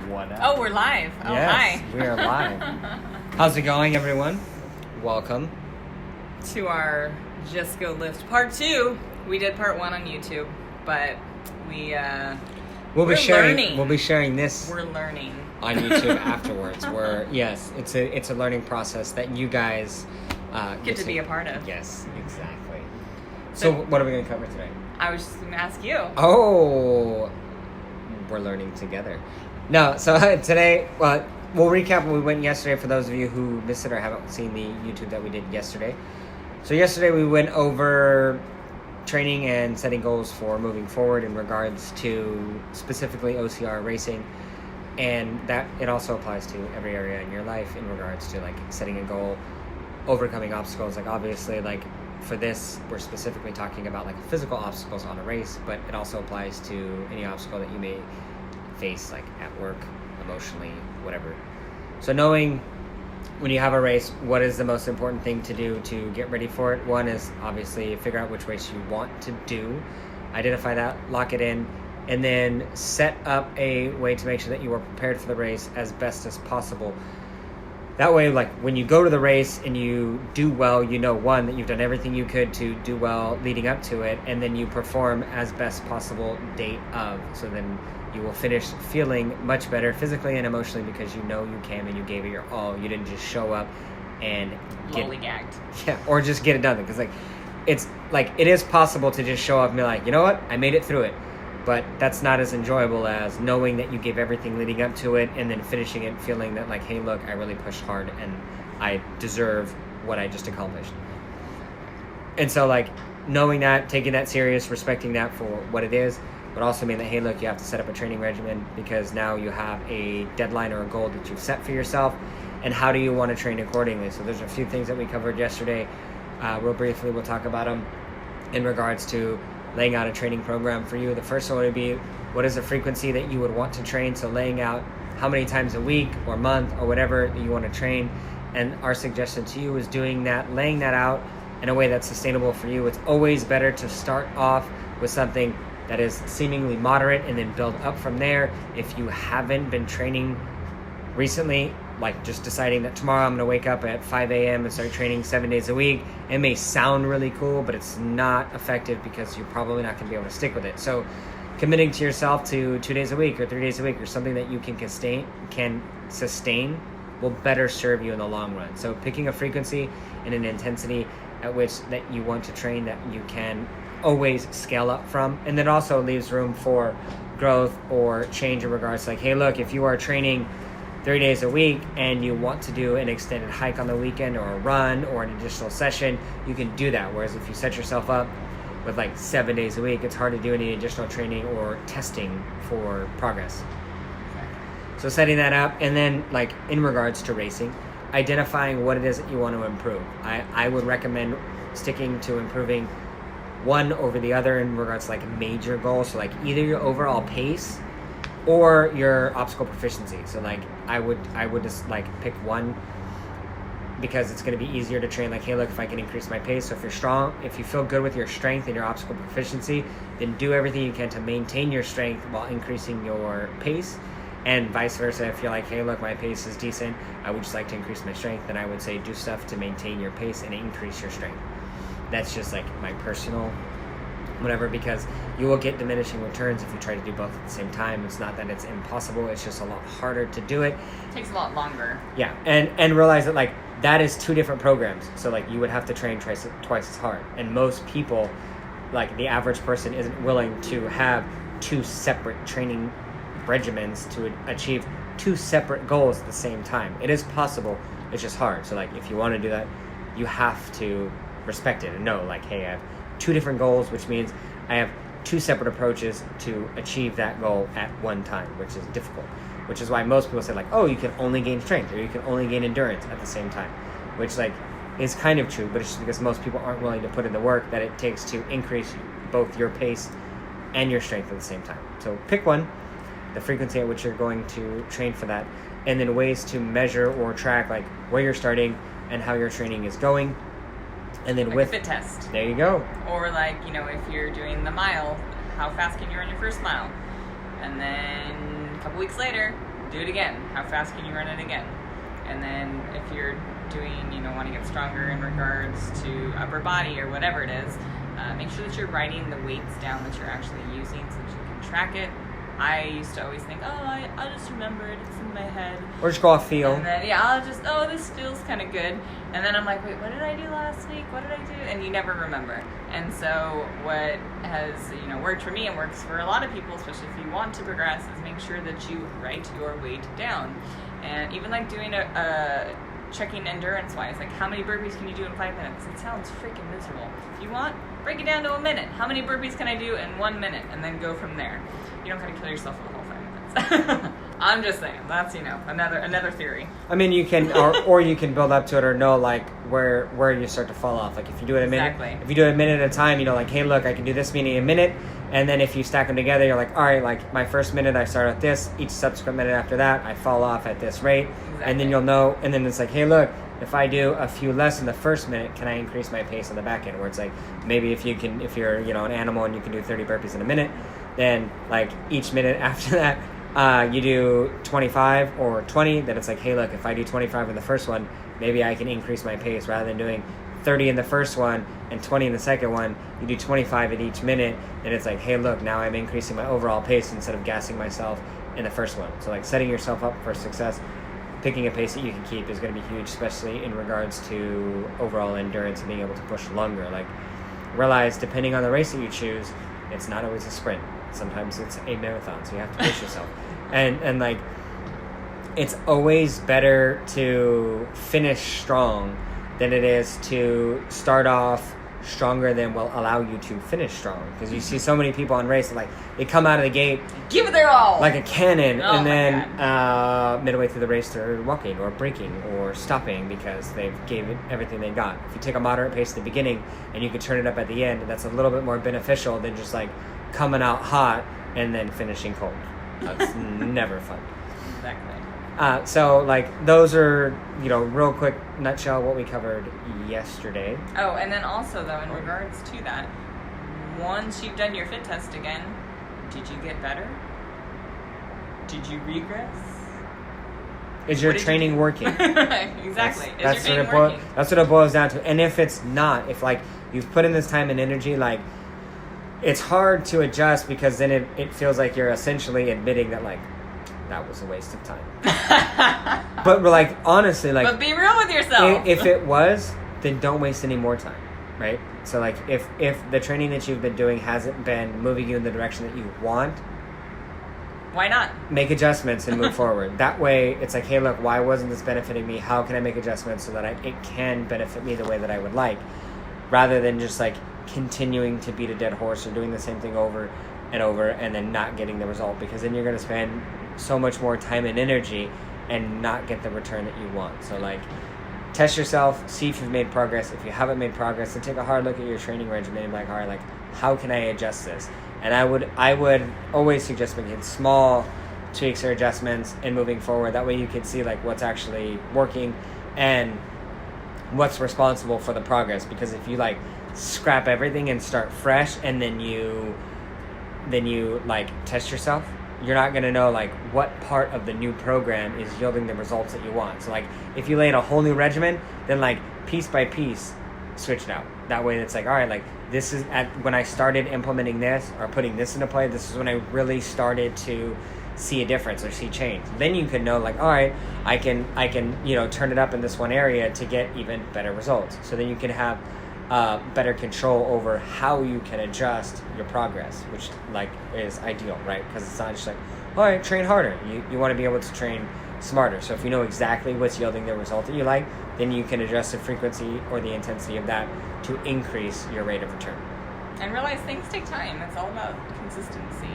What up? Oh, we're live. Oh, yes, hi. We are live. How's it going, everyone? Welcome. To our Just Go Lift Part 2. We did Part 1 on YouTube, but we'll be sharing this We're learning. on YouTube afterwards. It's a learning process that you guys get to be a part of. Yes, exactly. So what are we going to cover today? I was just going to ask you. Oh, we're learning together. No, so today, we'll recap what we went yesterday for those of you who missed it or haven't seen the YouTube that we did yesterday. So yesterday we went over training and setting goals for moving forward in regards to specifically OCR racing, and that it also applies to every area in your life in regards to like setting a goal, overcoming obstacles. Like obviously, like for this, we're specifically talking about like physical obstacles on a race, but it also applies to any obstacle that you may face, like at work, emotionally, whatever. So knowing when you have a race, what is the most important thing to do to get ready for it? One is obviously figure out which race you want to do, identify that, lock it in, and then set up a way to make sure that you are prepared for the race as best as possible. That way, like when you go to the race and you do well, you know, one, that you've done everything you could to do well leading up to it, and then you perform as best possible date of. So then you will finish feeling much better physically and emotionally because you know you can and you gave it your all. You didn't just show up and lollygagged. Yeah, or just get it done. Because it is possible to just show up and be like, you know what, I made it through it. But that's not as enjoyable as knowing that you gave everything leading up to it and then finishing it feeling that like, hey, look, I really pushed hard and I deserve what I just accomplished. And so like knowing that, taking that serious, respecting that for what it is, would also mean that, hey, look, you have to set up a training regimen because now you have a deadline or a goal that you've set for yourself, and how do you want to train accordingly. So there's a few things that we covered yesterday. Real briefly, we'll talk about them in regards to laying out a training program for you. The first one would be, what is the frequency that you would want to train? So laying out how many times a week or month or whatever you want to train. And our suggestion to you is doing that, laying that out in a way that's sustainable for you. It's always better to start off with something that is seemingly moderate and then build up from there. If you haven't been training recently, like just deciding that tomorrow I'm going to wake up at 5 a.m. and start training 7 days a week, it may sound really cool, but it's not effective because you're probably not going to be able to stick with it. So committing to yourself to 2 days a week or 3 days a week or something that you can sustain will better serve you in the long run. So picking a frequency and an intensity at which that you want to train that you can always scale up from, and then also leaves room for growth or change in regards to like, hey, look, if you are training 3 days a week and you want to do an extended hike on the weekend or a run or an additional session, you can do that. Whereas if you set yourself up with like 7 days a week, it's hard to do any additional training or testing for progress. So setting that up, and then like in regards to racing, identifying what it is that you want to improve. I would recommend sticking to improving one over the other in regards to like major goals. So like either your overall pace or your obstacle proficiency. So like I would just like pick one because it's going to be easier to train. Like, hey, look, if I can increase my pace. So if you're strong, if you feel good with your strength and your obstacle proficiency, then do everything you can to maintain your strength while increasing your pace. And vice versa, if you're like, hey, look, my pace is decent, I would just like to increase my strength, then I would say do stuff to maintain your pace and increase your strength. That's just like my personal whatever, because you will get diminishing returns if you try to do both at the same time. It's not that it's impossible, it's just a lot harder to do it. It takes a lot longer. Yeah, and realize that like that is two different programs. So like you would have to train twice as hard. And most people, like the average person, isn't willing to have two separate training regimens to achieve two separate goals at the same time. It is possible, it's just hard. So like if you want to do that, you have to respect it and know like, hey, I have two different goals, which means I have two separate approaches to achieve that goal at one time, which is difficult. Which is why most people say like, oh, you can only gain strength or you can only gain endurance at the same time, which like is kind of true, but it's just because most people aren't willing to put in the work that it takes to increase both your pace and your strength at the same time. So pick one, the frequency at which you're going to train for that, and then ways to measure or track like where you're starting and how your training is going. And then like with a fit test. There you go. Or like, you know, if you're doing the mile, how fast can you run your first mile? And then a couple weeks later, do it again. How fast can you run it again? And then if you're doing, want to get stronger in regards to upper body or whatever it is, make sure that you're writing the weights down that you're actually using so that you can track it. I used to always think, I'll just remember it. It's in my head. Or just go off feel. And then, I'll just, this feels kind of good. And then I'm like, wait, what did I do last week? What did I do? And you never remember. And so what has, worked for me and works for a lot of people, especially if you want to progress, is make sure that you write your weight down. And even like doing a checking endurance-wise, like how many burpees can you do in 5 minutes? It sounds freaking miserable. If you want, break it down to a minute. How many burpees can I do in 1 minute? And then go from there. You don't gotta kill yourself for the whole 5 minutes. I'm just saying, that's, another theory. I mean, you can, or you can build up to it or know, like, where you start to fall off. Like, if you do it a minute, if you do it a minute at a time, like, hey, look, I can do this many a minute. And then if you stack them together, you're like, all right, like, my first minute, I start at this. Each subsequent minute after that, I fall off at this rate. Exactly. And then you'll know, and then it's like, hey, look, if I do a few less in the first minute, can I increase my pace on the back end? Where it's like, maybe if you're, an animal and you can do 30 burpees in a minute, then, like, each minute after that, you do 25 or 20, then it's like, hey, look, if I do 25 in the first one, maybe I can increase my pace. Rather than doing 30 in the first one and 20 in the second one, you do 25 at each minute, and it's like, hey, look, now I'm increasing my overall pace instead of gassing myself in the first one. So, like, setting yourself up for success, picking a pace that you can keep is going to be huge, especially in regards to overall endurance and being able to push longer. Like, realize, depending on the race that you choose, it's not always a sprint. Sometimes it's a marathon, so you have to push yourself. And like, it's always better to finish strong than it is to start off stronger than will allow you to finish strong. Because you see so many people on race, like, they come out of the gate, give it their all, like a cannon, and then midway through the race they're walking or braking or stopping because they've gave it everything they got. If you take a moderate pace at the beginning and you can turn it up at the end, that's a little bit more beneficial than just like coming out hot and then finishing cold. That's never fun. Exactly. So, like, those are, real quick nutshell what we covered yesterday. Oh, and then also, though, in regards to that, once you've done your fit test again, did you get better? Did you regress? Is your training working? Exactly. That's what it boils down to. And if it's not, if, like, you've put in this time and energy, like, it's hard to adjust because then it feels like you're essentially admitting that, like, that was a waste of time. But, like, honestly, like... But be real with yourself. If it was, then don't waste any more time, right? So, like, if the training that you've been doing hasn't been moving you in the direction that you want... Why not? Make adjustments and move forward. That way, it's like, hey, look, why wasn't this benefiting me? How can I make adjustments so that it can benefit me the way that I would like? Rather than just, like, continuing to beat a dead horse or doing the same thing over and over and then not getting the result, because then you're going to spend so much more time and energy and not get the return that you want. So, like, test yourself, see if you've made progress. If you haven't made progress, then take a hard look at your training regimen and be like, all right, like, how can I adjust this? And I would always suggest making small tweaks or adjustments and moving forward. That way you can see, like, what's actually working and what's responsible for the progress. Because if you, like, scrap everything and start fresh and then you like test yourself, you're not going to know, like, what part of the new program is yielding the results that you want. So, like, if you laid a whole new regimen, then, like, piece by piece, switch it out. That way it's like, all right, like, this is when I started implementing this or putting this into play, this is when I really started to see a difference or see change. Then you can know, like, all right, I can turn it up in this one area to get even better results. So then you can have better control over how you can adjust your progress, which, like, is ideal, right? Because it's not just like, all right, train harder. You want to be able to train smarter. So if you know exactly what's yielding the result that you like, then you can adjust the frequency or the intensity of that to increase your rate of return. And realize things take time. It's all about consistency.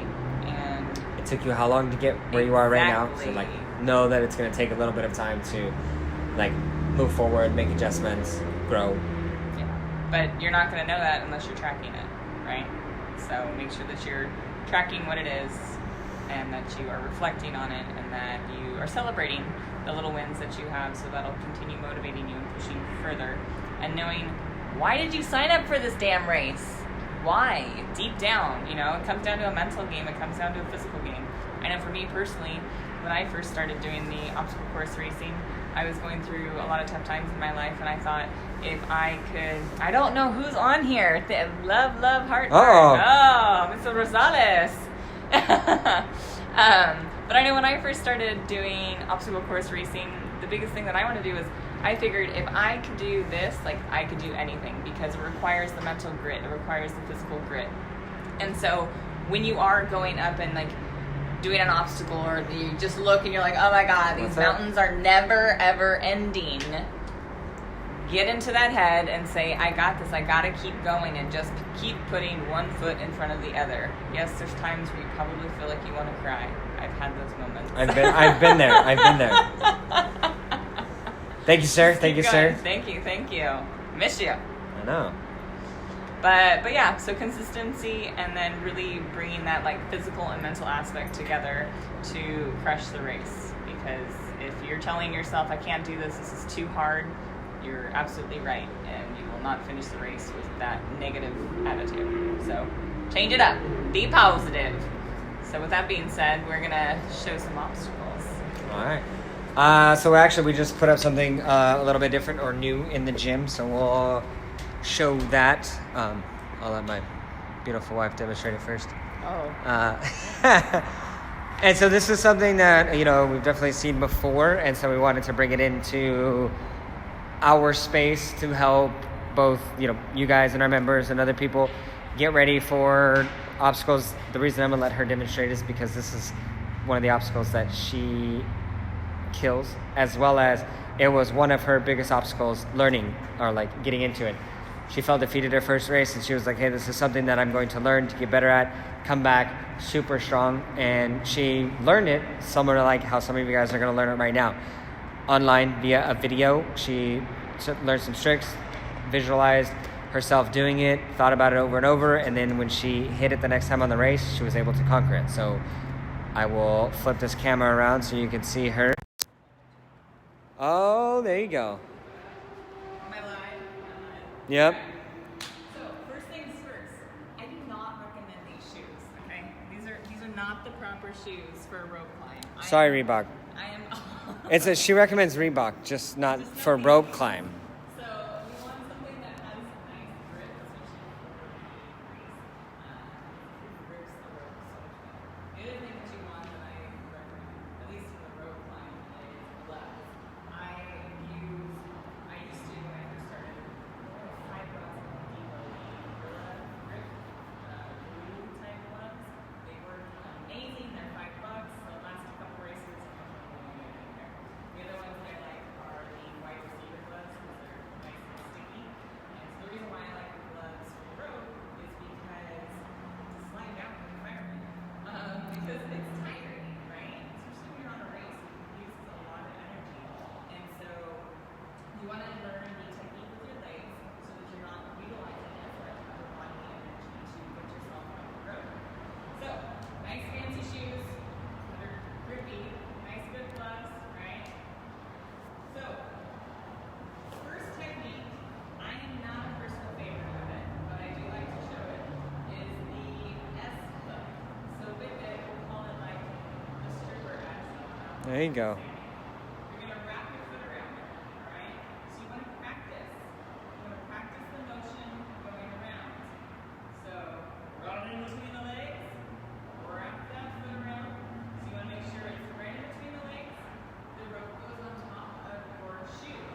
And it took you how long to get where you are right now? So, like, know that it's going to take a little bit of time to, like, move forward, make adjustments, grow. But you're not going to know that unless you're tracking it, right? So make sure that you're tracking what it is and that you are reflecting on it and that you are celebrating the little wins that you have, so that'll continue motivating you and pushing you further. And knowing, why did you sign up for this damn race? Why? Deep down, it comes down to a mental game. It comes down to a physical game. I know for me personally, when I first started doing the obstacle course racing, I was going through a lot of tough times in my life, and I thought if I could, I don't know who's on here. Love, heart. Oh, Mr. Rosales. But I know when I first started doing obstacle course racing, the biggest thing that I want to do is I figured if I could do this, like I could do anything, because it requires the mental grit, it requires the physical grit. And so when you are going up and like doing an obstacle, or you just look and you're like, oh my God, these mountains are never ever ending. Get into that head and say, I got this, I gotta keep going, and just keep putting one foot in front of the other. Yes, there's times where you probably feel like you want to cry. I've had those moments. I've been there. Thank you, sir. Thank you, sir. Thank you. Miss you. I know. But yeah, so consistency, and then really bringing that like physical and mental aspect together to crush the race. Because if you're telling yourself, I can't do this, this is too hard, you're absolutely right, and you will not finish the race with that negative attitude. So change it up. Be positive. So with that being said, we're gonna show some obstacles. All right. So actually, we just put up something a little bit different or new in the gym. So we'll show that. I'll let my beautiful wife demonstrate it first. Oh. And so this is something that, we've definitely seen before. And so we wanted to bring it into our space to help both, you guys and our members and other people get ready for obstacles. The reason I'm going to let her demonstrate is because this is one of the obstacles that she kills, as well as it was one of her biggest obstacles learning or like getting into it. She felt defeated her first race, and she was like, hey, this is something that I'm going to learn to get better at, come back super strong. And she learned it similar to like how some of you guys are going to learn it right now online via a video. She learned some tricks, visualized herself doing it, thought about it over and over, and then when she hit it the next time on the race, she was able to conquer it. So I will flip this camera around so you can see her. Oh, there you go. Am I live? Yep. So first things first, I do not recommend these shoes. Okay, these are not the proper shoes for a rope climb. Sorry, Reebok. She recommends Reebok, just not for rope climb. So you want something that has nice grip, especially for grips the rope so much better. The other thing that you want that I recommend, at least for the rope climb, is gloves. I used to when I first started, 5 bucks on the Depot, grip, glue type gloves. They work amazing. They're $5. They'll last a couple races. The other ones I like are the wide receiver gloves because they're nice and sticky. And so the reason why I like the gloves for the road is because to slide down when you're firing. Because it's tiring, right? Especially when you're on a race, it uses a lot of energy. And so you want to learn the technique with your legs so that you're not utilizing as much of your body energy to put yourself on the road. So, nice fancy shoes, they're grippy, nice good gloves, right? So, first technique, I am not a personal favorite of it, but I do like to show it, is the S hook. So with it, we'll call it like the stripper S. There you go. You're going to wrap your foot around it, alright? So you want to practice. You want to practice the motion going around. So, run in between the legs, wrap that foot around. So you want to make sure it's right in between the legs. The rope goes on top of your shoe.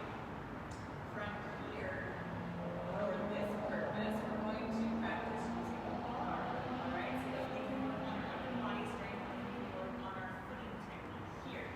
From here, for this purpose, we're going to practice using the bar. Alright, so that we can work on our upper body strength and we can work on our footing technique here.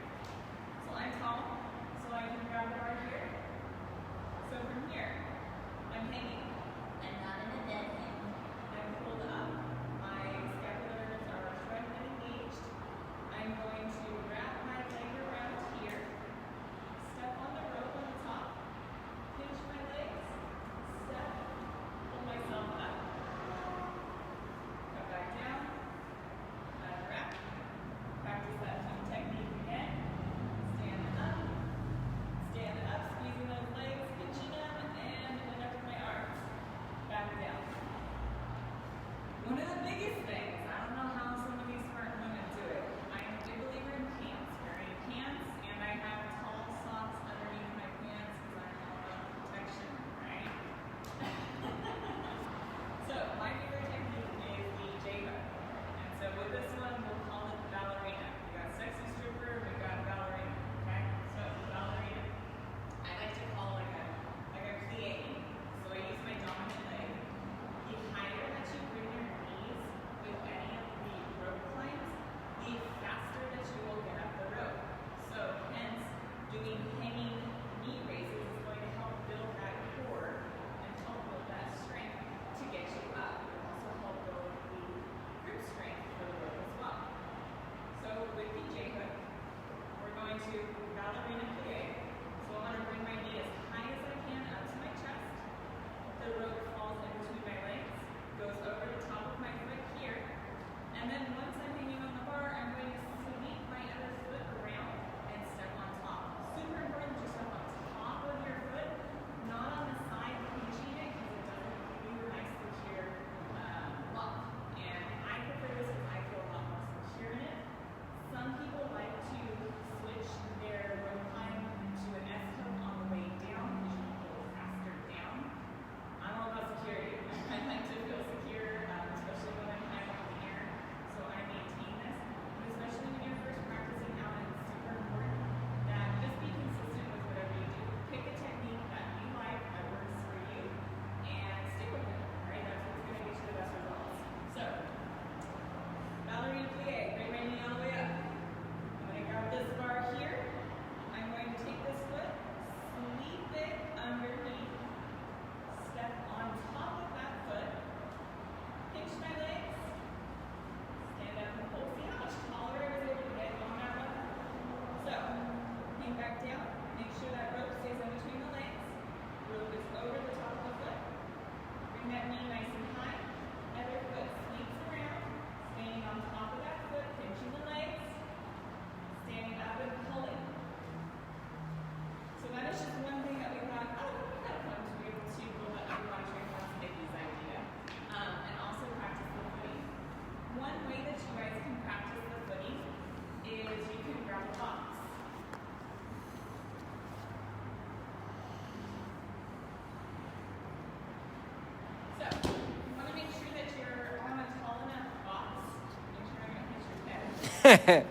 that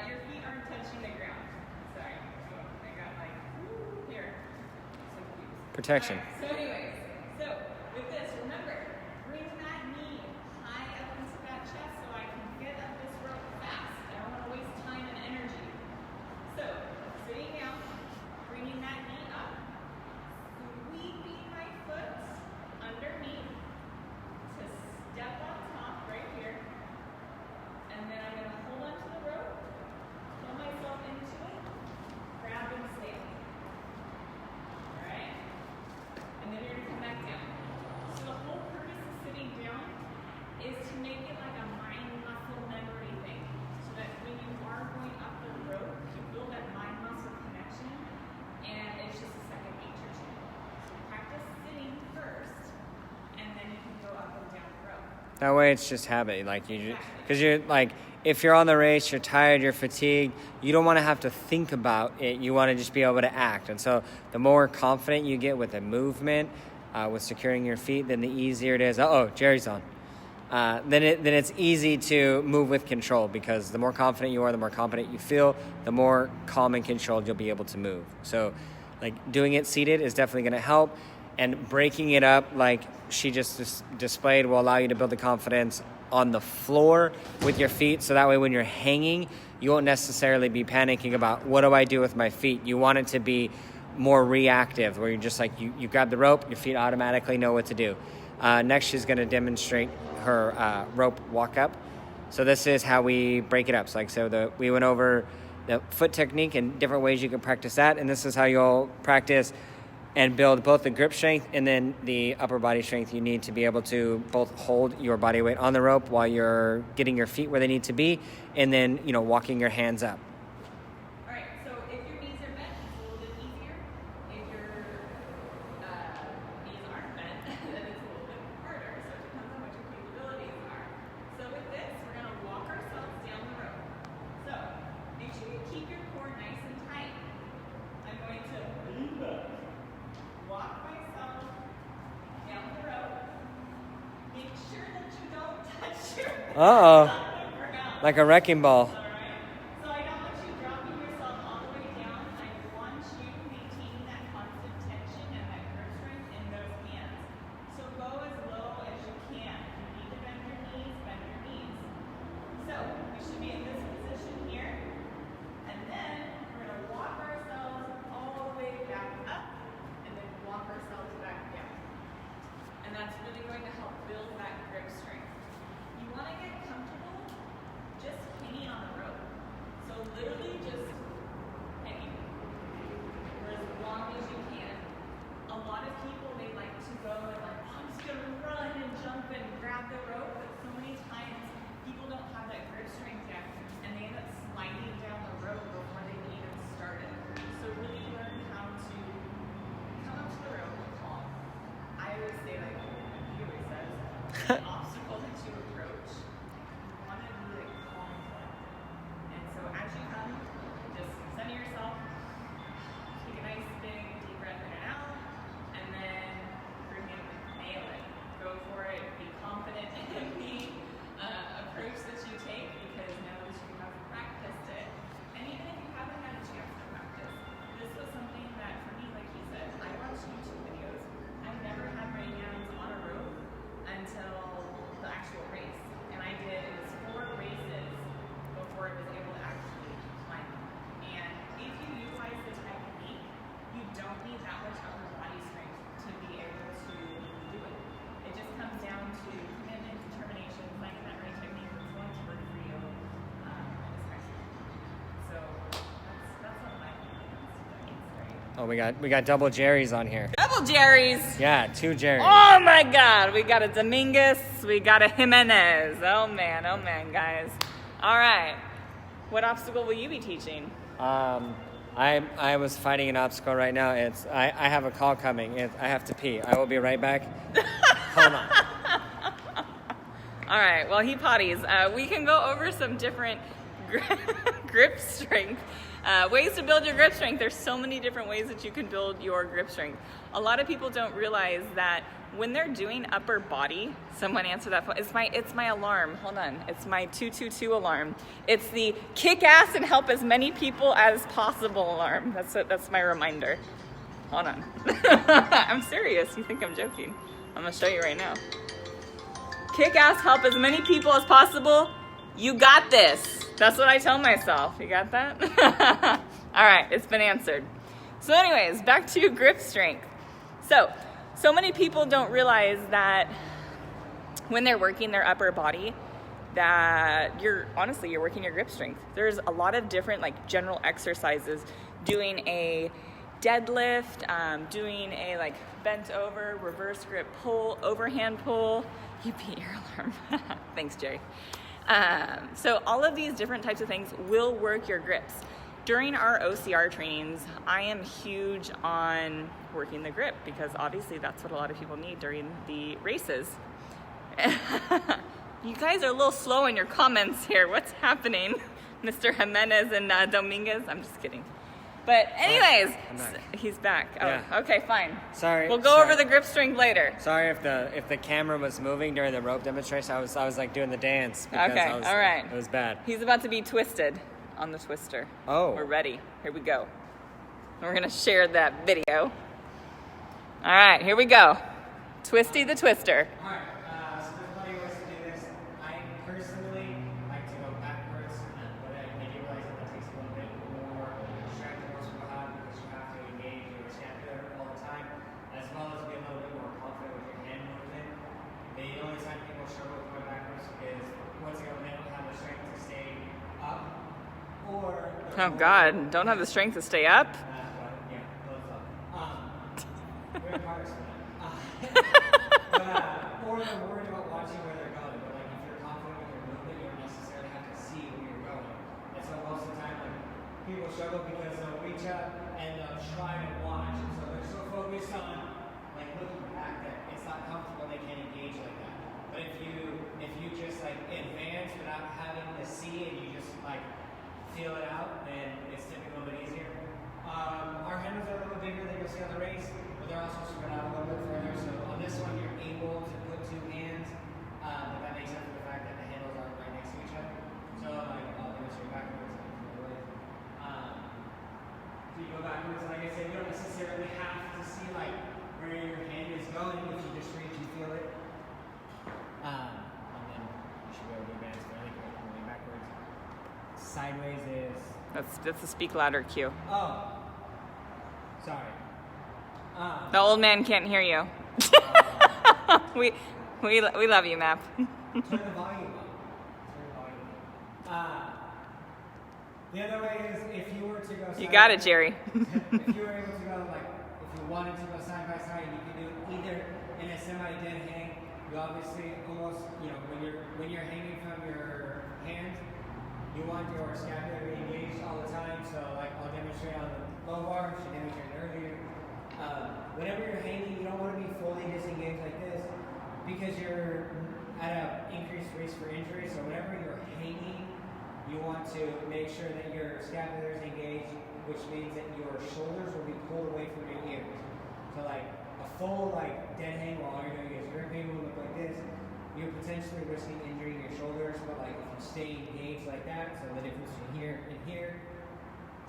your feet aren't touching the ground. Sorry. I got here. Some cubes. Protection. Right, so anyways, with this, remember, bring that knee high up into that chest so I can get up this rope fast. I don't want to waste time and energy. So, sitting down, bringing that knee up, sweeping my foot underneath to step on top right here. And then I'm going to hold onto the rope, pull myself into it, grab and stay. Alright? And then you're going to come back down. So the whole purpose of sitting down is to make it like a mind-muscle memory thing. So that when you are going up the rope, you build that mind-muscle connection, and it's just a second nature to you. So practice sitting first, and then you can go up and down the rope. That way it's just habit. Like because you're like, if you're on the race, you're tired, you're fatigued, you don't want to have to think about it. You want to just be able to act. And so the more confident you get with the movement, with securing your feet, then the easier it is. Jerry's on. Then it's easy to move with control, because the more confident you are, the more confident you feel, the more calm and controlled you'll be able to move. So like doing it seated is definitely going to help, and breaking it up like she just displayed will allow you to build the confidence on the floor with your feet. So that way when you're hanging, you won't necessarily be panicking about what do I do with my feet. You want it to be more reactive, where you're just like, you grab the rope, your feet automatically know what to do. Next, she's going to demonstrate her rope walk up. So this is how we break it up. So we went over the foot technique and different ways you can practice that. And this is how you'll practice and build both the grip strength and then the upper body strength you need to be able to both hold your body weight on the rope while you're getting your feet where they need to be, and then, walking your hands up. All right, so if your knees are bent, it's a little bit easier. If your knees aren't bent, then it's a little bit harder. So it depends on what your capabilities are. So with this, we're going to walk ourselves down the rope. So make sure you keep your core nice and tight. I'm going to lean back, walk myself down the rope. Make sure that you don't touch your ground. Like a wrecking ball. Alright, so I don't want you dropping yourself all the way down. I want you maintaining that constant tension and that grip strength in those hands. So go as low as you can. If you need to bend your knees, bend your knees. So we should be in this position here. And then we're going to walk ourselves all the way back up, and then walk ourselves back down. And that's really going to help build that grip strength. You want to get comfortable just hanging on the rope. So literally just hanging for as long as you can. A lot of people, they like to go and I'm just going to run and jump and grab the rope, but so many times people don't have that grip strength yet, and they end up sliding down the rope before they've even started. So really learn how to come up to the rope and calm. I always say, like he always says, the obstacle that you approach, you want to be like calm and collected. And so as you come, just center yourself, take a nice big deep breath in and out, and then freaking nail it. Go for it. Be confident in the approach that you take, because now that you have practiced it, and even if you haven't had a chance to practice, this was something that for me, like he said, I watched YouTube videos. I've never had my hands on a rope until the actual race. And I did, it was 4 races before I was able to actually climb them. And if you utilize the technique, you don't need that much upper body strength to be able to do it. It just comes down to commitment, determination, finding that right technique that's going to work for you especially. So that's one of my opinions. Oh, we got double Jerry's on here. Double Jerry's. Yeah, 2 Jerry's. Oh my God, we got a Dominguez, we got a Jimenez. Oh man, guys. All right, what obstacle will you be teaching? I was fighting an obstacle right now. I have a call coming. I have to pee. I will be right back. Hold on. All right, while he potties, we can go over some different grip strength. Ways to build your grip strength. There's so many different ways that you can build your grip strength. A lot of people don't realize that when they're doing upper body, someone answer that phone. It's my alarm. Hold on. It's my 222 alarm. It's the kick ass and help as many people as possible alarm. That's my reminder. Hold on. I'm serious. You think I'm joking? I'm gonna show you right now. Kick ass, help as many people as possible. You got this. That's what I tell myself. You got that? All right, it's been answered. So anyways, back to grip strength. So many people don't realize that when they're working their upper body, that you're working your grip strength. There's a lot of different like general exercises. Doing a deadlift, doing a like bent over, reverse grip pull, overhand pull. You beat your alarm. Thanks, Jerry. So all of these different types of things will work your grips. During our OCR trainings, I am huge on working the grip because obviously that's what a lot of people need during the races. You guys are a little slow in your comments here. What's happening? Mr. Jimenez and Dominguez? I'm just kidding. But anyways, he's back. Oh, yeah. Okay, fine. Sorry. We'll go over the grip strength later. Sorry if the camera was moving during the rope demonstration. I was like doing the dance. Okay, all right. It was bad. He's about to be twisted on the twister. Oh. We're ready. Here we go. We're going to share that video. All right, here we go. Twisty the twister. All right. So there's plenty of ways to do this. I personally like to go backwards, but I do realize that takes a little bit more strength and muscle behind because you have to engage your scapular all the time, as well as be a little bit more confident with your hand movement. The only time people struggle with going backwards is once again when they don't have the strength to stay up, or oh God, don't have the strength to stay up. Yeah, those up. We're in progress for that. Or they're worried about watching where they're going. But like if you're confident with your movement, you don't necessarily have to see where you're going. And so most of the time, like people struggle because they'll reach up and they'll try to watch, and so they're so focused on like looking back that it's not comfortable. They can't engage like that. But if you just like advance without having to see and you just like feel it out, then it's typically a little bit easier. Our handles are a little bigger than you'll see on the race, but they're also spread out a little bit further. So on this one, you're able to put two hands, but that makes sense for the fact that the handles aren't right next to each other. So like, I'll demonstrate backwards. So you go backwards, like I said, you don't necessarily have to see like where your hand is going. If you just reach, you feel it. And then you should be able to advance fairly quickly backwards. Sideways is... That's the speak louder cue. Oh. Sorry. The old man can't hear you. We love you, Map. Turn the volume up. The other way is if you were to go. You got it, Jerry. If you were able to go if you wanted to go side by side, you can do it either in a semi-dead hang. You obviously almost when you're hanging from your hand, you want your scapula to be engaged all the time. So like I'll demonstrate on the low bar. She demonstrated earlier. Whenever you're hanging, you don't want to be fully disengaged like this because you're at an increased risk for injury. So whenever you're hanging, you want to make sure that your scapula is engaged, which means that your shoulders will be pulled away from your ears. So like a full dead hang while all you're doing is gripping will look like this. You're potentially risking injuring your shoulders, but like if you stay engaged like that, so the difference between here and here,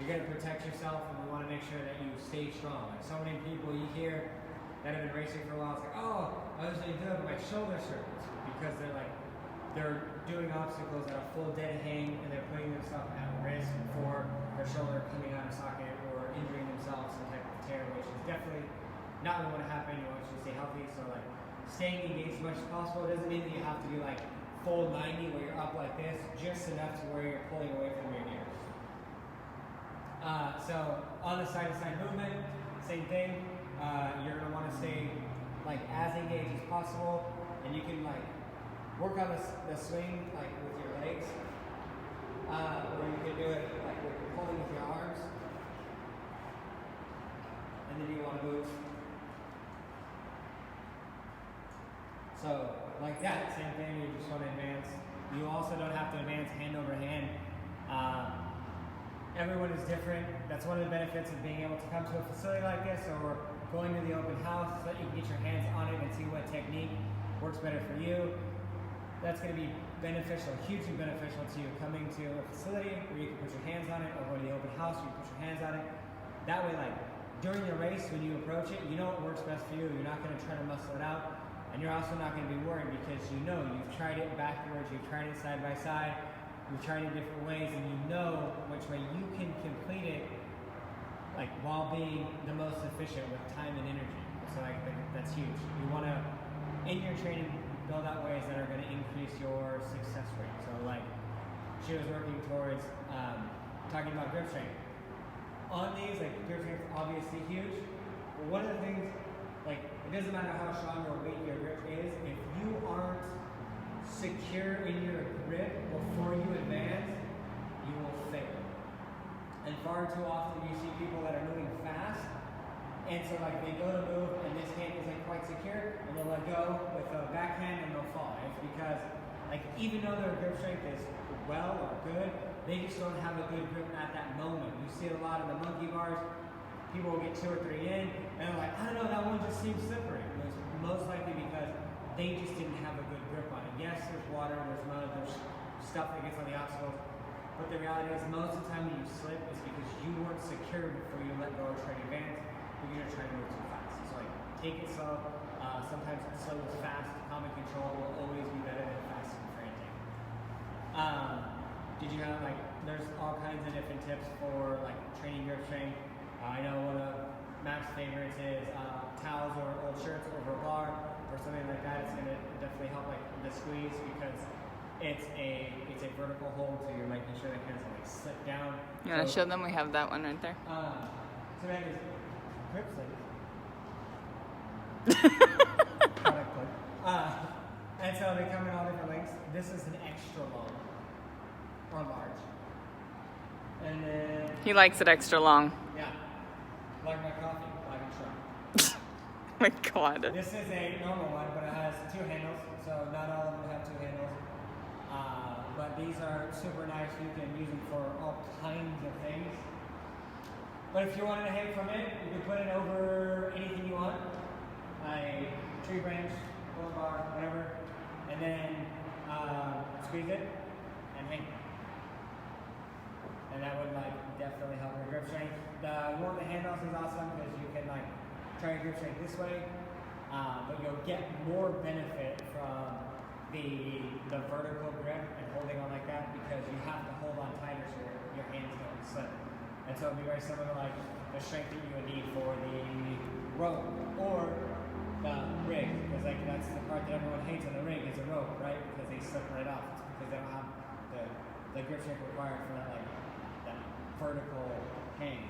you're going to protect yourself, and we want to make sure that you stay strong. Like so many people you hear that have been racing for a while, it's like, oh, I was doing good, but my shoulder hurts because they're doing obstacles at a full dead hang, and they're putting themselves at risk for their shoulder coming out of socket or injuring themselves some type of tear, which is definitely not what would happen. You want you to stay healthy, so like staying engaged as much as possible. It doesn't mean that you have to do like full 90 where you're up like this, just enough to where you're pulling away from your ears. So on the side-to-side movement, same thing. You're going to want to stay like as engaged as possible, and you can like work on the swing like with your legs, or you can do it like with pulling with your arms, and then you want to move. So like that, same thing. You just want to advance. You also don't have to advance hand over hand. Everyone is different. That's one of the benefits of being able to come to a facility like this or going to the open house so that you can get your hands on it and see what technique works better for you. That's going to be beneficial, hugely beneficial to you coming to a facility where you can put your hands on it, or go to the open house where you can put your hands on it. That way, like, during the race, when you approach it, you know what works best for you. You're not going to try to muscle it out, and you're also not going to be worried because you know you've tried it backwards, you've tried it side by side, you've tried it different ways, and you know which way you can complete it, like, while being the most efficient with time and energy. So, like, that's huge. You want to, in your training, build out ways that are going to increase your success rate. So, like, she was working towards talking about grip strength. On these, like, grip strength is obviously huge, but one of the things, like, it doesn't matter how strong or weak your grip is, if you aren't secure in your grip before you advance, you will fail. And far too often you see people that are moving fast, and so, like, they go to move and this hand isn't quite secure, and they'll let go with a backhand and they'll fall. It's because, like, even though their grip strength is well or good, they just don't have a good grip at that moment. You see a lot of the monkey bars, people will get 2 or 3 in, and they're like, I don't know, that one just seems slippery. And it's most likely because they just didn't have a good grip on it. Yes, there's water, there's mud, there's stuff that gets on the obstacles, but the reality is most of the time when you slip is because you weren't secure before you let go or try to advance, because you're trying to move too fast. So, like, take it slow. Sometimes slow is fast. Common control will always be better than fast and frantic. Did you have, like, there's all kinds of different tips for, like, training grip strength. I know one of Matt's favorites is towels or old shirts over a bar or something like that. It's going to definitely help, like, the squeeze, because it's a vertical hold, so you're making sure that hands don't, like, slip down. You want to show them? We have that one right there. So that is grip slip. And so they come in all different lengths. This is an extra long or large. And then He likes it extra long. yeah, like my coffee, like and strong. My God. This is a normal one, but it has 2 handles, so not all of them have 2 handles. But these are super nice. You can use them for all kinds of things. But if you wanted to hang from it, you can put it over anything you want, a tree branch, pull bar, whatever, and then squeeze it and hang. And that would, like, definitely help your grip strength. The one with the handles is awesome because you can, like, try your grip strength this way, but you'll get more benefit from the vertical grip and holding on like that, because you have to hold on tighter so your hands don't slip. And so it'd be very similar to, like, the strength that you would need for the rope or the rig, because, like, that's the part that everyone hates on the rig is the rope, right? Because they slip right off. It's because they don't have the grip strength required for that, like, that vertical hang.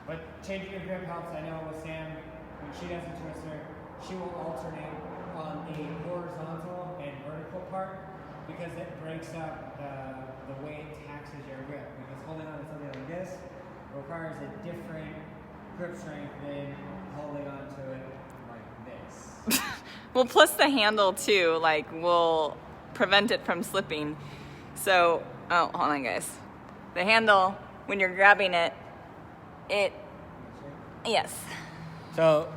But changing your grip helps. I know with Sam, when she does a twister, she will alternate on the horizontal and vertical part, because it breaks up the way it taxes your grip. Because holding on to something like this requires a different grip strength than holding on to it like this. Well, plus the handle too, like, will prevent it from slipping. So, oh, hold on, guys. The handle, when you're grabbing it, yes. So,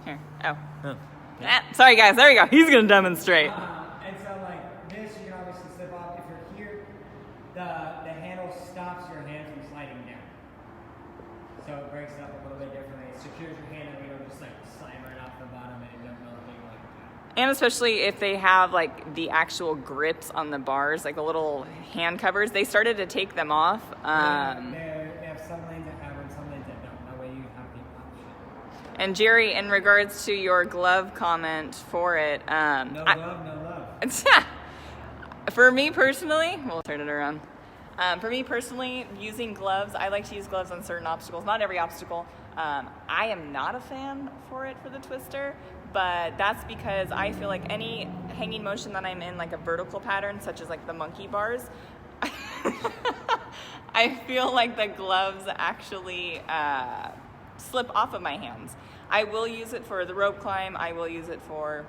Here. Oh. Sorry, guys. There we go. He's gonna demonstrate. and so, like, this, you can obviously slip off. If you're here, the handle stops your hand from sliding down. So it breaks it up a little bit differently. It secures your hand, and you don't just, like, slide right off the bottom and you don't know anything like that. And especially if they have, like, the actual grips on the bars, like the little hand covers, they started to take them off. They have some lanes that have and some lanes that don't. That way you have the option. And Jerry, in regards to your glove comment for it, No love, no love. For me personally, we'll turn it around. For me personally, using gloves, I like to use gloves on certain obstacles, not every obstacle. I am not a fan for it for the twister, but that's because I feel like any hanging motion that I'm in, like a vertical pattern, such as, like, the monkey bars, I feel like the gloves actually slip off of my hands. I will use it for the rope climb. I will use it for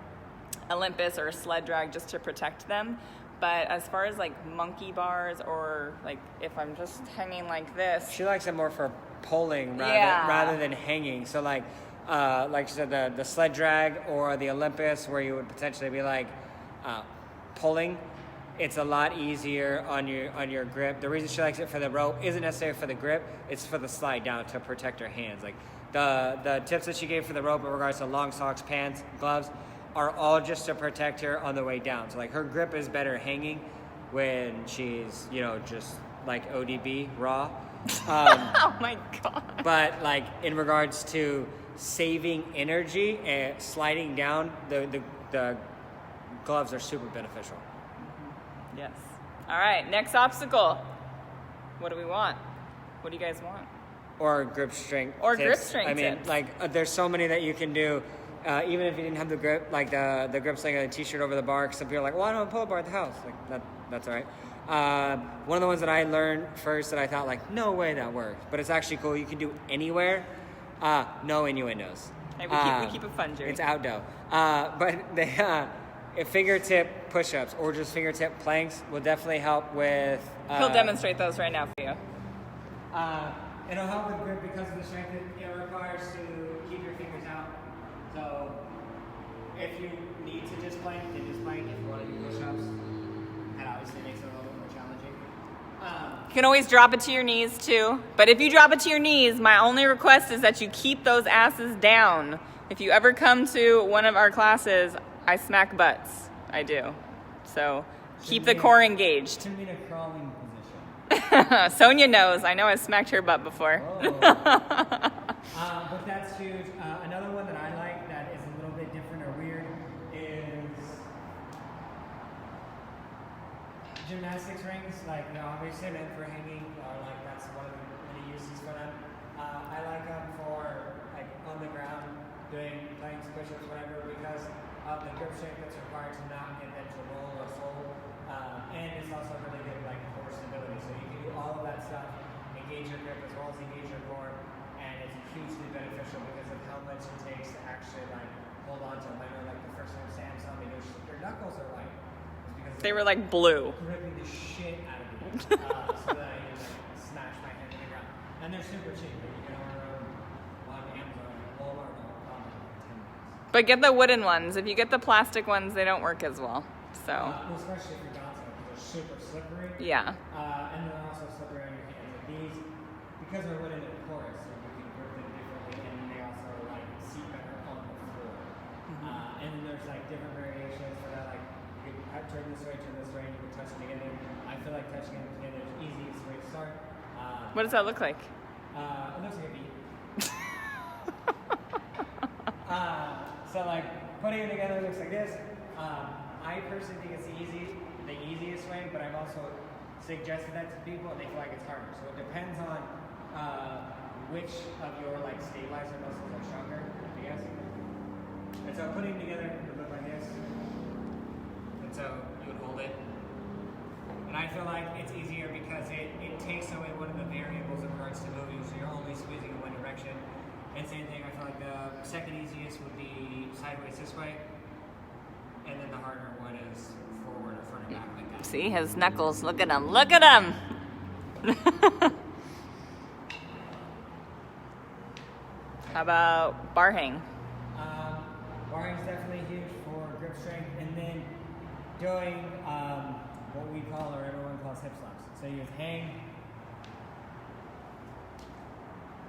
Olympus or a sled drag just to protect them. But as far as, like, monkey bars, or, like, if I'm just hanging like this. She likes it more for pulling rather than hanging. So like you said, the sled drag or the Olympus, where you would potentially be like pulling, it's a lot easier on your grip. The reason she likes it for the rope isn't necessarily for the grip; it's for the slide down to protect her hands. Like the tips that she gave for the rope in regards to long socks, pants, gloves, are all just to protect her on the way down. So like her grip is better hanging when she's just like ODB raw. Oh my god! But like in regards to saving energy and sliding down, the gloves are super beneficial. Yes. All right, next obstacle. What do we want? What do you guys want? Or grip strength. Or tips. grip strength. I mean, tips. like there's so many that you can do. Even if you didn't have the grip, like the grip's like a t-shirt over the bar. 'Cause some people are like, well, I don't have a pull bar at the house. Like that's all right. One of the ones that I learned first that I thought like, no way that works, but it's actually cool. You can do anywhere. No innuendos. Hey, we keep it fun, Jerry. It's outdo. But they fingertip push-ups or just fingertip planks will definitely help with. He'll demonstrate those right now for you. It'll help with grip because of the strength it requires to keep your fingers out. So if you need to just plank, then just plank. If you want to do push-ups, that obviously makes it a little bit more challenging. You can always drop it to your knees too. But if you drop it to your knees, my only request is that you keep those asses down. If you ever come to one of our classes, I smack butts. I do. So keep the core engaged. Shouldn't be in a crawling position. Sonia knows. I know I've smacked her butt before. But that's huge. Another one that I like that is a little bit different or weird is gymnastics rings. Like they're obviously meant for hanging, or like that's one of the many uses for them. I like them for like on the ground doing planks, push-ups, whatever, because of the grip strength that's required to not get them to roll or fold. And it's also really good like core stability. So you can do all of that stuff, engage your grip as well as engage your core. And it's hugely beneficial because of how much it takes to actually like hold on to them. I know like the first time Sam saw me do your knuckles are white. They were like blue. Ripping the shit out of me. So that I can like smash my head in the ground. And they're super cheap. You can order them on Amazon, Walmart, or $10. But get the wooden ones. If you get the plastic ones, they don't work as well. So. Well, especially if you're dancing, because they're super slippery. Yeah. And they're also slippery on your hands. Like these, because they're wooden and porous, so you can grip them differently, and they also like seat better on the floor. And then there's like different variations for that. Like you can turn this way, and you can touch them together. I feel like touching them together is the easiest way to start. What does that look like? It looks like a beat. So like putting it together looks like this. I personally think it's the easiest way, but I've also suggested that to people and they feel like it's harder. So it depends on which of your like stabilizer muscles are stronger, I guess. And so putting it together would look like this. And so you would hold it. And I feel like it's easier because it takes away one of the variables in regards to moving, so you're only squeezing in one direction. And same thing, I feel like the second easiest would be sideways this way. And then the harder one is forward or front or back like that. See his knuckles. Look at him. Look at him. How about bar hang? Bar hang is definitely huge for grip strength. And then doing what we call, or everyone calls, hip slaps. So you just hang.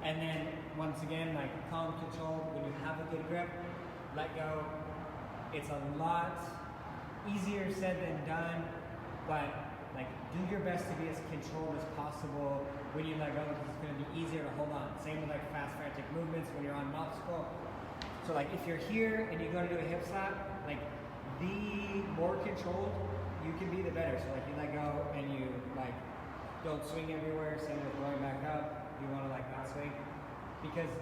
And then once again, like calm, control. When you have a good grip, let go. It's a lot easier said than done, but like do your best to be as controlled as possible when you let go, because it's going to be easier to hold on. Same with like fast, frantic movements when you're on an obstacle. So like if you're here and you go to do a hip slap, like the more controlled you can be, the better. So like you let go and you like don't swing everywhere. Same with going back up. You want to like not swing, because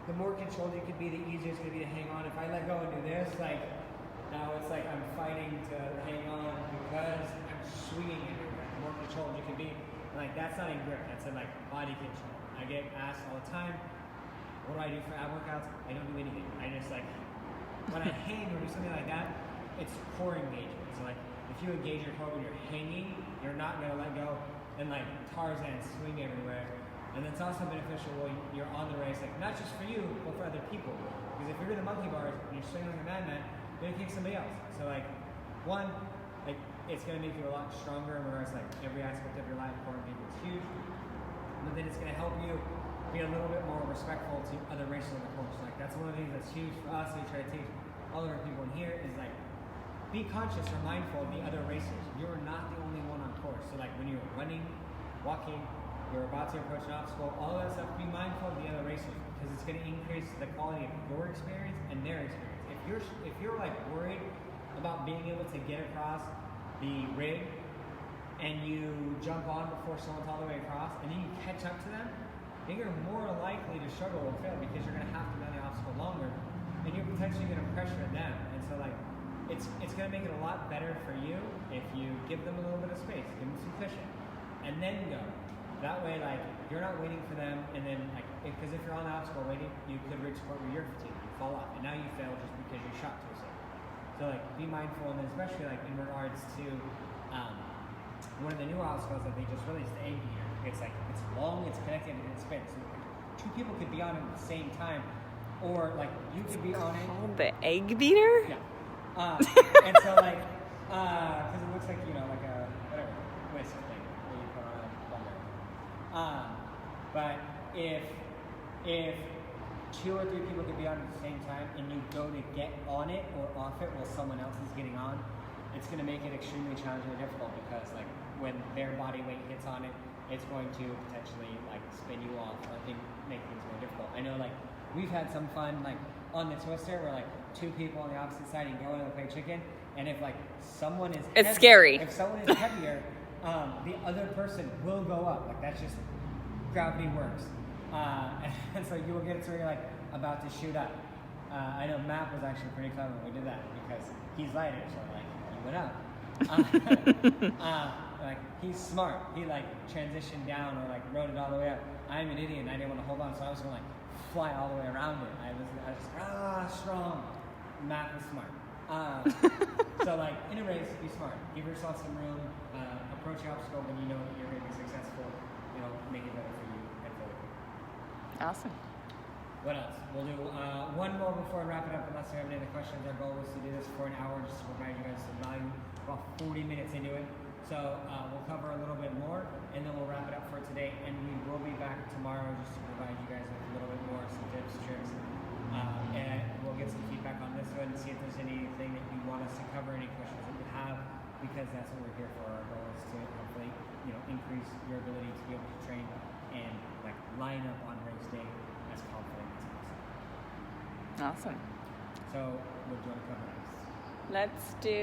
the more controlled you can be, the easier it's going to be to hang on. If I let go and do this, like now it's like I'm fighting to hang on because I'm swinging everywhere. The more controlled you can be, and like that's not in grip, that's in like body control. I get asked all the time, what do I do for ab workouts? I don't do anything. I just like, when I hang or do something like that, it's core engagement. So like, if you engage your core when you're hanging, you're not going to let go and like Tarzan swing everywhere. And it's also beneficial while you're on the race, like not just for you, but for other people. Because if you're in the monkey bars and you're swinging like a madman, you're gonna kick somebody else. So like, one, like it's gonna make you a lot stronger in regards to like every aspect of your life. Pouring people is huge, but then it's gonna help you be a little bit more respectful to other races on the course. Like that's one of the things that's huge for us. We try to teach all of our people in here is like, be conscious or mindful of the other racers. You're not the only one on course. So like when you're running, walking, you're about to approach an obstacle, all of that stuff, be mindful of the other racers because it's going to increase the quality of your experience and their experience. If you're like worried about being able to get across the rig and you jump on before someone's all the way across and then you catch up to them, then you're more likely to struggle or fail because you're going to have to run the obstacle longer and you're potentially going to pressure them. And so like, it's going to make it a lot better for you if you give them a little bit of space, give them some cushion, and then go. That way, like, you're not waiting for them, and then, like, because if you're on the obstacle waiting, you could reach a point where you're fatigued, you fall off, and now you fail just because you shot too soon. So, like, be mindful, and then especially, like, in regards to one of the new obstacles that they just released, the egg beater. It's, like, it's long, it's connected, and it spins. So, two people could be on it at the same time, or, like, you could be on it. Called the egg beater? Yeah. And so, like, because it looks like, you know, like a, whatever, whisk thing where you put on a bumper. But if 2 or 3 people could be on it at the same time and you go to get on it or off it while someone else is getting on, it's going to make it extremely challenging and difficult because, like, when their body weight hits on it, it's going to potentially, like, spin you off or make things more difficult. I know, like, we've had some fun, like, on the twister where, like, 2 people on the opposite side and go and play chicken, and if, like, someone is it's scary. If someone is heavier, the other person will go up. Like, that's just gravity works. And so you will get it to where you're, like, about to shoot up. I know Matt was actually pretty clever when we did that because he's lighter, so, like, he went up. Like, he's smart. He, like, transitioned down or, like, rode it all the way up. I'm an idiot and I didn't want to hold on, so I was going to, like, fly all the way around it. I was strong. Matt was smart. So, like, in a race, be smart. Give yourself some room. Approach the obstacle when you know that you're going to be successful. You know, make it better for you and for the group. Awesome. What else? We'll do one more before we wrap it up, unless you have any other questions. Our goal was to do this for an hour just to provide you guys some value. About 40 minutes into it. So we'll cover a little bit more, and then we'll wrap it up for today. And we will be back tomorrow just to provide you guys with a little bit more, some tips, tricks, and we'll get some feedback on this one and see if there's anything that you want us to cover, any questions that you have, because that's what we're here for. Our goal is to hopefully, you know, increase your ability to be able to train and, like, line up on race day as confident as possible. Awesome. So what do you want to cover next? Let's do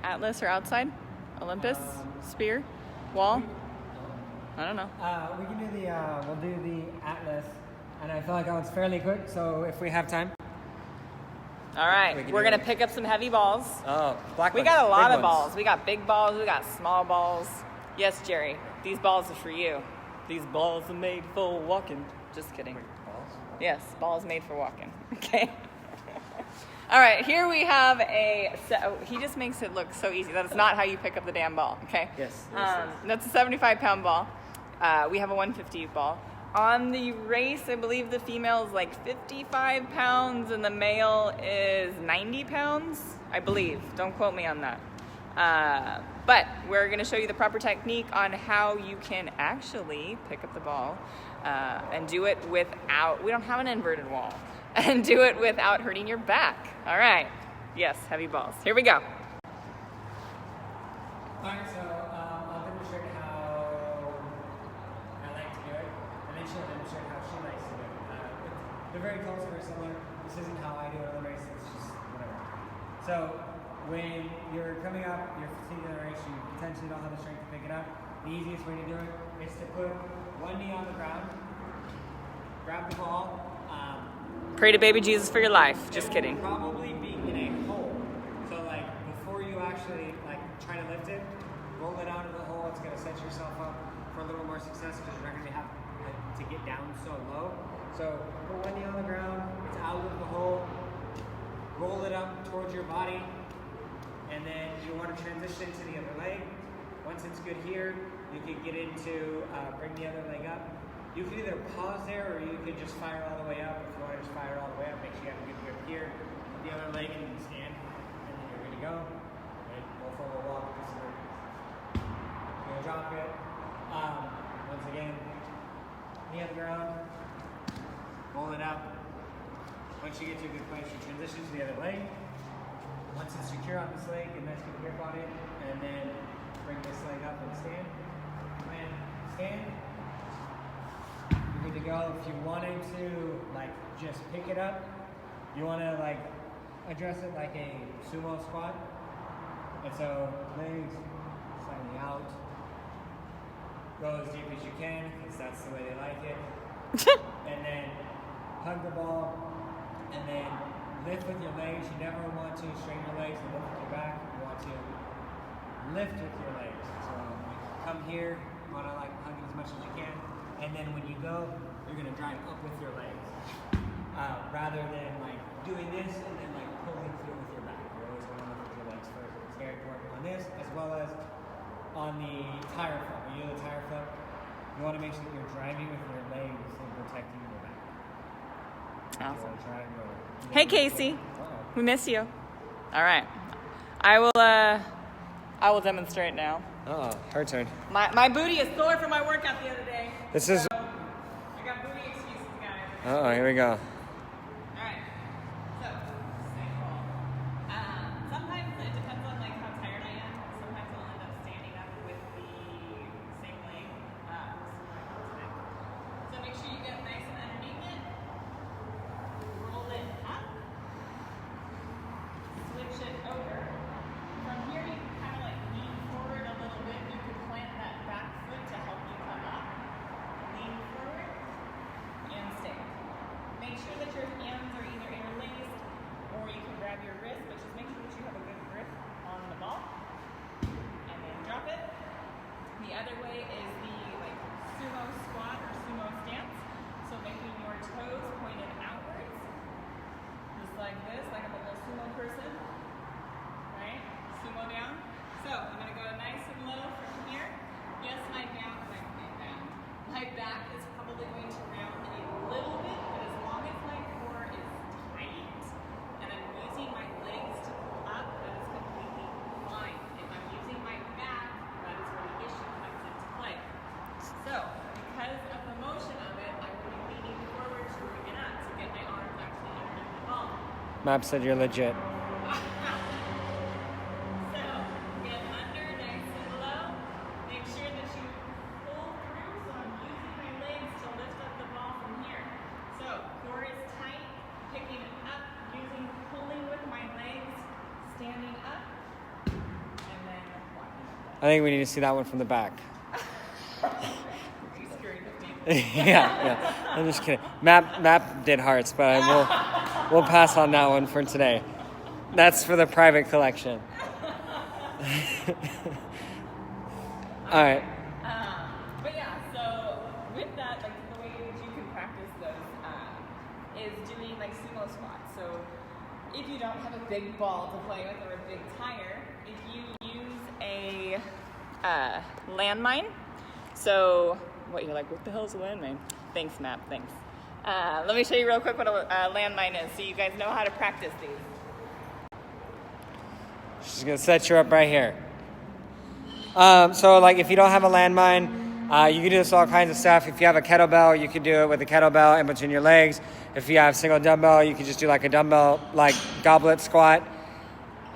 Atlas or outside? Olympus? Spear? Wall? I don't know. We can do we'll do the Atlas, and I feel like that one's fairly quick, so if we have time. All right, we're going to pick up some heavy balls. Oh, black We ones. got a lot Big of ones. balls. We got big balls, we got small balls. Yes, Jerry, these balls are for you. These balls are made for walking. Just kidding. Balls? Yes, balls made for walking. Okay. All right, here we have he just makes it look so easy. That is not how you pick up the damn ball, okay? Yes. That's a 75-pound ball. We have a 150 ball. On the race, I believe the female is like 55 pounds and the male is 90 pounds, I believe. Don't quote me on that. But we're going to show you the proper technique on how you can actually pick up the ball and do it without, we don't have an inverted wall, and do it without hurting your back. All right. Yes, heavy balls. Here we go. All right, so I'll demonstrate how I like to do it, and then she'll demonstrate how she likes to do it. They're very close, very similar. This isn't how I do it on the race, it's just whatever. So when you're coming up, you're fatigued in the race, you potentially don't have the strength to pick it up, the easiest way to do it is to put one knee on the ground, grab the ball. Pray to baby Jesus for your life. Just kidding. Probably be in a hole. So, like, before you actually, like, try to lift it, roll it out of the hole. It's going to set yourself up for a little more success because you're not going to have to get down so low. So put one knee on the ground, it's out of the hole, roll it up towards your body, and then you want to transition to the other leg. Once it's it's good here, you can get into bring the other leg up. You can either pause there or you can just fire all the way up. If you want to just fire all the way up, make sure you have a good grip here. Put the other leg and you can stand, and then you're good to go. Right? Go for a walk. You're going to drop it. Once again, knee on the ground. Roll it up. Once you get to a good place, you transition to the other leg. Once it's secure on this leg, get a nice good grip on it, and then bring this leg up and stand. And stand. You're good to go. If you wanted to like just pick it up, you want to like address it like a sumo squat. And so legs slightly out. Go as deep as you can, because that's the way they like it. And then hug the ball, and then lift with your legs. You never want to straighten your legs and lift with your back. You want to lift with your legs. So you come here, you want to like hug it as much as you can, and then when you go, you're going to drive up with your legs, rather than like doing this and then like pulling through with your back. You're always going to lift with your legs first. It's very important on this, as well as on the tire flip. When you do the tire flip, you want to make sure that you're driving with your legs and protecting your back. Awesome. Hey, Casey. We miss you. All right. I will demonstrate now. Her turn. My booty is sore from my workout the other day. This is. So I got booty excuses, guys. Here we go. All right. So, same ball. Sometimes it depends on like how tired I am. Sometimes I'll end up standing up with the same leg. So make sure you get nice and underneath it. Roll it up. Switch it over. From here you can kind of like lean forward a little bit. You can plant that back foot to help you come up. Lean forward and stay. Make sure that your hands are either interlaced or you can grab your wrist, but just make sure that you have a good grip on the ball. And then drop it. The other way is the like sumo squat or sumo stance. So making your toes pointed outwards. Just like this, like I'm a little sumo person. Right? Sumo down. So I'm going to go nice and low from here. Yes, my back is probably going to round a little bit, but as long as my core is tight and I'm using my legs to pull up, that is completely fine. If I'm using my back, that is where the issue comes into play. So, because of the motion of it, I will be leaning forward to bring it up to get my arms actually underneath the ball. Map said you're legit. So, get under nice and low. Make sure that you pull through. So I'm using my legs to lift up the ball from here. So core is tight, picking it up, pulling with my legs, standing up, and then walking up. I think we need to see that one from the back. Are you screwing with me? yeah. I'm just kidding. Map did hearts, but we'll pass on that one for today. That's for the private collection. All right. But yeah, so with that, like the way that you can practice those is doing like sumo squats. So if you don't have a big ball to play with or a big tire, if you use a landmine. So what you're like, what the hell is a landmine? Thanks, Matt. Thanks. Let me show you real quick what a landmine is, so you guys know how to practice these. She's gonna set you up right here. So like if you don't have a landmine, you can do this all kinds of stuff. If you have a kettlebell, you can do it with a kettlebell in between your legs. If you have single dumbbell, you can just do like a dumbbell, like goblet squat.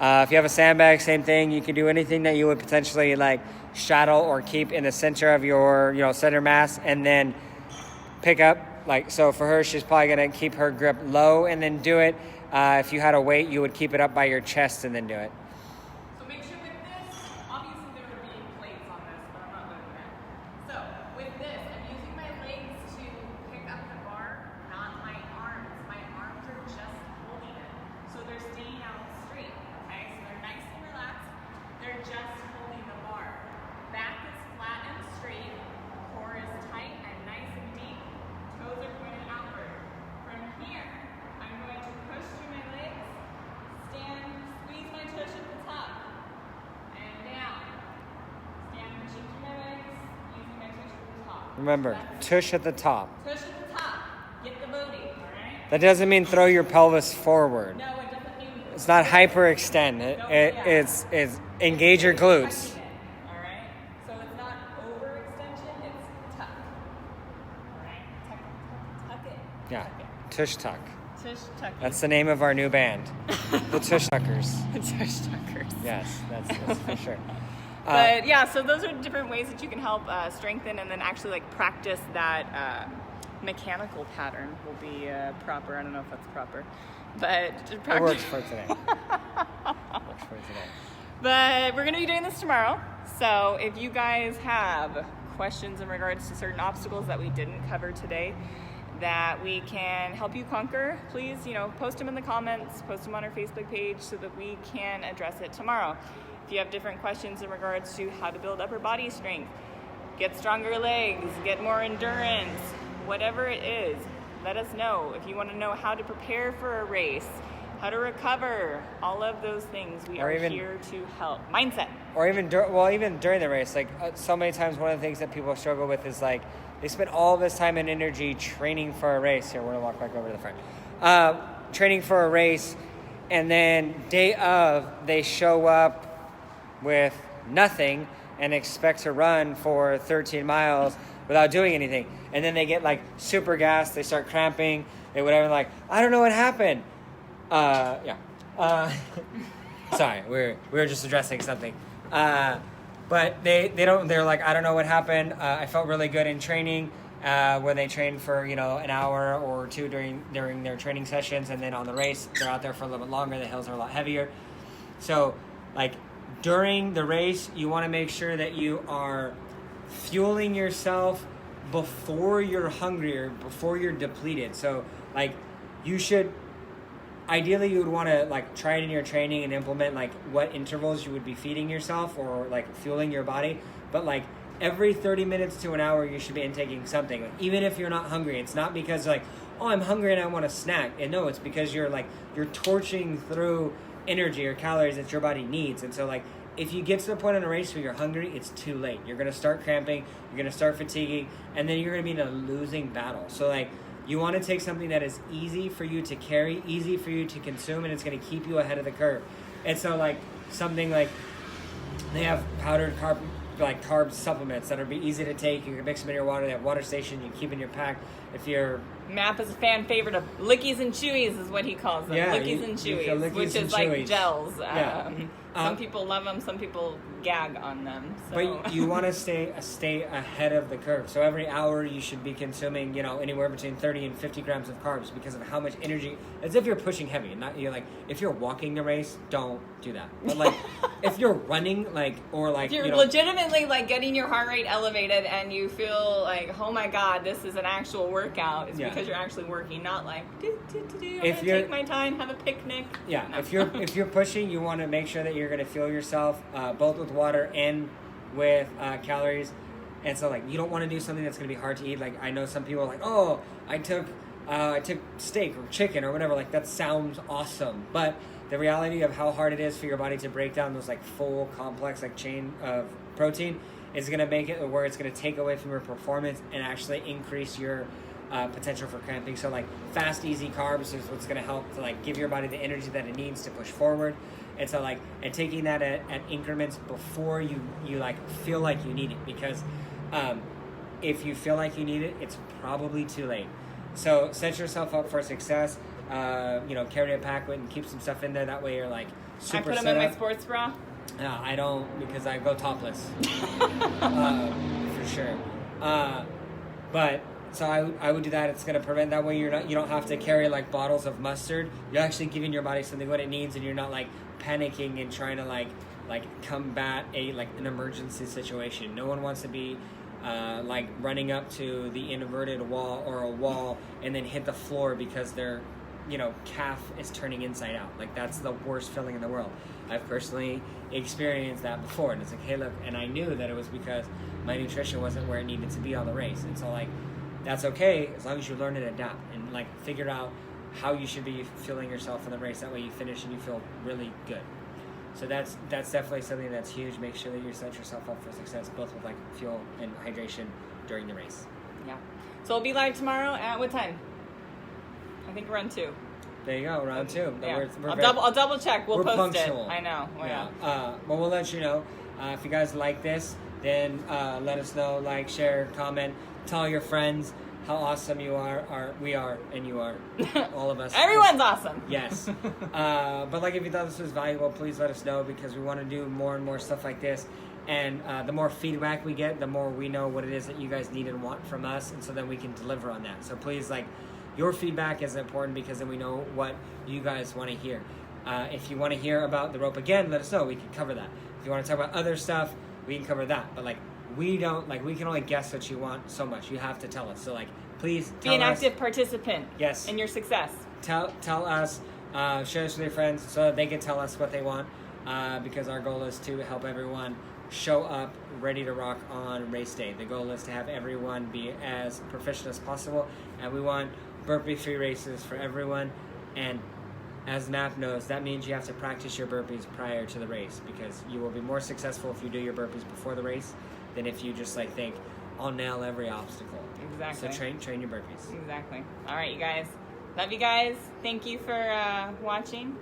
If you have a sandbag, same thing. You can do anything that you would potentially like straddle or keep in the center of your, center mass, and then pick up. Like, so for her, she's probably gonna keep her grip low and then do it. If you had a weight, you would keep it up by your chest and then do it. So make sure with this, obviously there would be plates on this, but I'm not doing that. So with this, I'm using my legs to pick up the bar, not my arms. My arms are just holding it. So they're staying out straight, okay? So they're nice and relaxed. They're just holding the bar. Back is flat and straight. Core is tight and nice and deep. Toes are pointed outward. From here, I'm going to push through my legs, stand, squeeze my tush Remember, tush at the top. Tush at the top. Get the booty, all right? That doesn't mean throw your pelvis forward. No, it doesn't mean... It's not hyperextend. It's engage your glutes. All right? So it's not overextension, it's tuck. All right? Tuck it. Yeah, Tuck it. tush tuck. Tush tuck it. That's the name of our new band, the Tush Tuckers. The tush tuckers. Yes, that's for sure. But yeah, so those are different ways that you can help strengthen and then actually like practice that mechanical pattern will be proper. I don't know if that's proper, but It works for today. Works for today. But we're going to be doing this tomorrow. So if you guys have questions in regards to certain obstacles that we didn't cover today that we can help you conquer, please, post them in the comments, post them on our Facebook page so that we can address it tomorrow. If you have different questions in regards to how to build upper body strength, get stronger legs, get more endurance, whatever it is, let us know. If you want to know how to prepare for a race, how to recover, all of those things, we are here to help. Mindset. Or even during the race, like so many times, one of the things that people struggle with is like they spend all this time and energy training for a race. Here, we're gonna walk back over to the front. Training for a race, and then day of they show up with nothing and expect to run for 13 miles without doing anything, and then they get like super gassed, they start cramping, they whatever. Like, I don't know what happened. Sorry, we were just addressing something. But they're like, I don't know what happened. I felt really good in training, where they trained for, an hour or two during their training sessions. And then on the race, they're out there for a little bit longer. The hills are a lot heavier. So like during the race, you want to make sure that you are fueling yourself before you're hungry or before you're depleted. So like ideally, you would want to like try it in your training and implement like what intervals you would be feeding yourself or like fueling your body. But like every 30 minutes to an hour, you should be intaking something. Like, even if you're not hungry, it's not because like, oh, I'm hungry and I want a snack. And no, it's because you're torching through energy or calories that your body needs. And so like, if you get to the point in a race where you're hungry, it's too late. You're going to start cramping, you're going to start fatiguing, and then you're going to be in a losing battle. So like, you want to take something that is easy for you to carry, easy for you to consume, and it's going to keep you ahead of the curve. And so like something like they have powdered carb supplements that are easy to take. You can mix them in your water. They have water station you keep in your pack. If you're Map is a fan favorite of Lickies and Chewies is what he calls them. Yeah, Lickies and Chewies, which is like gels. Yeah. Some people love them, some people gag on them. So. But you want to stay ahead of the curve. So every hour you should be consuming, anywhere between 30 and 50 grams of carbs because of how much energy. As if you're pushing heavy, if you're walking the race, don't do that. But like if you're running, if you're legitimately like getting your heart rate elevated and you feel like, oh my god, this is an actual workout. It's because you're actually working, not like I'm gonna take my time, have a picnic. Yeah, no. if you're pushing, you want to make sure that you're going to fuel yourself both with water and with calories. And so like you don't want to do something that's going to be hard to eat. Like I know some people are like, oh, I took steak or chicken or whatever. Like that sounds awesome, but the reality of how hard it is for your body to break down those like full complex like chain of protein is going to make it where it's going to take away from your performance and actually increase your potential for cramping. So like fast, easy carbs is what's going to help to like give your body the energy that it needs to push forward. And so like, and taking that at increments before you like feel like you need it, because if you feel like you need it, it's probably too late. So set yourself up for success. Carry a pack and keep some stuff in there. That way you're like super. I put them in my sports bra. No, I don't, because I go topless. For sure. But so I would do that. It's going to prevent, that way you don't have to carry like bottles of mustard. You're actually giving your body something what it needs, and you're not like panicking and trying to like combat an emergency situation. No one wants to be like running up to the inverted wall or a wall and then hit the floor because their calf is turning inside out. Like that's the worst feeling in the world. I've personally experienced that before, and it's like, hey look, and I knew that it was because my nutrition wasn't where it needed to be on the race. And so like that's okay as long as you learn and adapt and like figure out how you should be fueling yourself in the race. That way you finish and you feel really good. So that's definitely something that's huge. Make sure that you set yourself up for success, both with like fuel and hydration during the race. Yeah. So we'll be live tomorrow at what time? I think run 2. There you go, round 2. Yeah. I'll double check. We'll post punctual. it. I know. Yeah. Well, we'll let you know. If you guys like this, then let us know. Like, share, comment, tell your friends how awesome you are. We are, and you are. All of us. Everyone's awesome. Yes. But like, if you thought this was valuable, please let us know, because we want to do more and more stuff like this. And the more feedback we get, the more we know what it is that you guys need and want from us, and so then we can deliver on that. So please, like, your feedback is important, because then we know what you guys want to hear. If you want to hear about the rope again, let us know. We can cover that. If you want to talk about other stuff, we can cover that. But like, we can only guess what you want so much. You have to tell us. So like, please tell us. Be an active participant. Yes. In your success. Tell us. Share this with your friends so that they can tell us what they want. Because our goal is to help everyone show up ready to rock on race day. The goal is to have everyone be as proficient as possible, and we want burpee-free races for everyone. And as Nap knows, that means you have to practice your burpees prior to the race, because you will be more successful if you do your burpees before the race than if you just like think, I'll nail every obstacle. Exactly. So train your burpees. Exactly. All right, you guys. Love you guys. Thank you for watching.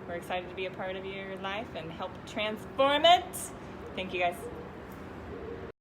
We're excited to be a part of your life and help transform it. Thank you, guys.